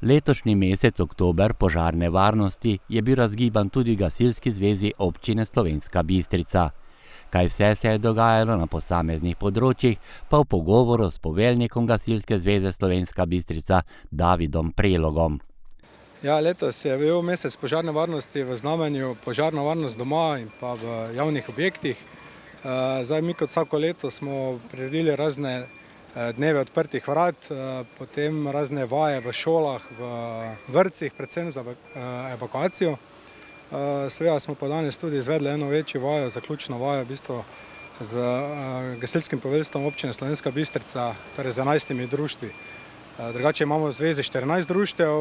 Letošnji mesec oktober požarne varnosti je bil razgiban tudi v Gasilski zvezi občine Slovenska Bistrica. Kaj vse se je dogajalo na posameznih področjih, pa v pogovoru s poveljnikom Gasilske zveze Slovenska Bistrica Davidom Prelogom. Ja, letos je bil mesec požarne varnosti v znamenju požarna varnost doma in pa v javnih objektih. Zdaj mi kot vsako leto smo priredili razne dneve odprtih vrat, potem razne vaje v šolah, v vrtcih, predvsem za evakuacijo. Seveda smo pa danes tudi izvedli eno večjo vajo, zaključno vajo v bistvu z gasilskim poveljstvom občine Slovenska Bistrica, torej z 11 društvi. Drugače imamo v zvezi 14 društev,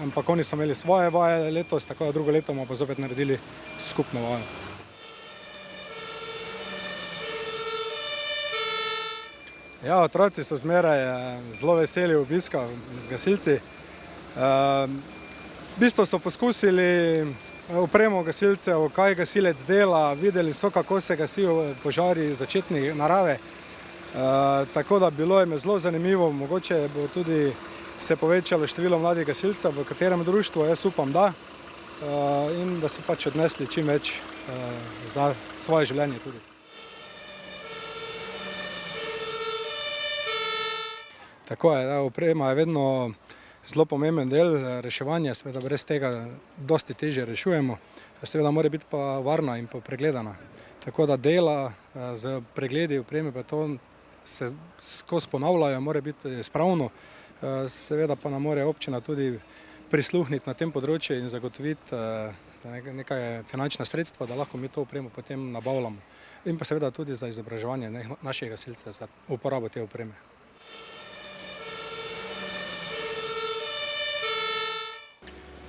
ampak oni so imeli svoje vaje letos, tako da drugo leto bomo pa zopet naredili skupno vajo. Ja, otroci so zmeraj zelo veseli obiska z gasilci. V bistvu so poskusili opremo gasilcev, kaj gasilec dela, videli so, kako se gasijo požari začetne narave. Tako da bilo jim zelo zanimivo, mogoče bo tudi se povečalo število mladih gasilcev v katerem društvu, jaz upam, da. In da so pač odnesli čim več za svoje življenje tudi. Tako je, oprema je vedno zelo pomemben del reševanja, seveda brez tega dosti težje rešujemo. Seveda mora biti pa varna in pa pregledana. Tako da dela z pregledi opreme pa to se skozi ponavljajo, mora biti spravno. Seveda pa nam mora občina tudi prisluhniti na tem področju in zagotoviti nekaj finančna sredstva, da lahko mi to opremo potem nabavljamo. In pa seveda tudi za izobraževanje naših gasilcev za uporabo te opreme.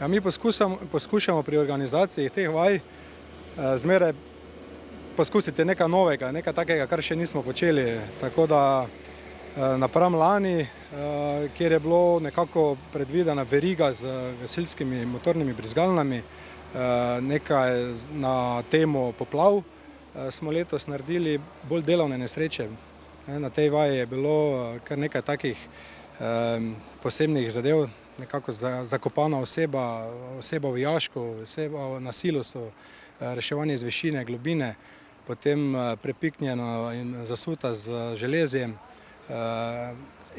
Ja, mi poskušamo pri organizaciji teh vaj zmeraj poskusiti nekaj novega, nekaj takega, kar še nismo počeli. Tako da napram lani, kjer je bilo nekako predvidena veriga z gasilskimi motornimi brizgalnami, nekaj na temo poplav, smo letos naredili bolj delovne nesreče. Na tej vaji je bilo kar nekaj takih posebnih zadev, nekako zakopana oseba v jašku, oseba na silosu, reševanje iz višine, globine, potem prepiknjena in zasuta z železjem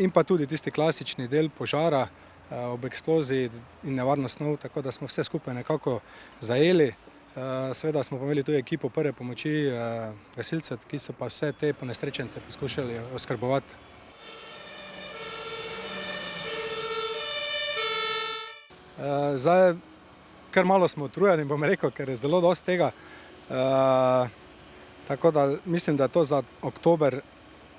in pa tudi tisti klasični del požara ob eksploziji in nevarno snov, tako da smo vse skupaj nekako zajeli. Seveda smo pa imeli tudi ekipo prve pomoči gasilcev, ki so pa vse te ponesrečence poskušali oskrbovati. Zdaj, kar malo smo utrujeni, bom rekel, ker je zelo dosti tega. Tako da mislim, da je to za oktober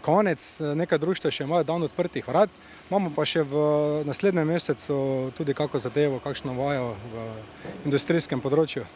konec. Nekaj društev še imajo dan odprtih vrat. Imamo pa še v naslednjem mesecu tudi kako zadevo, kakšno vajo v industrijskem področju.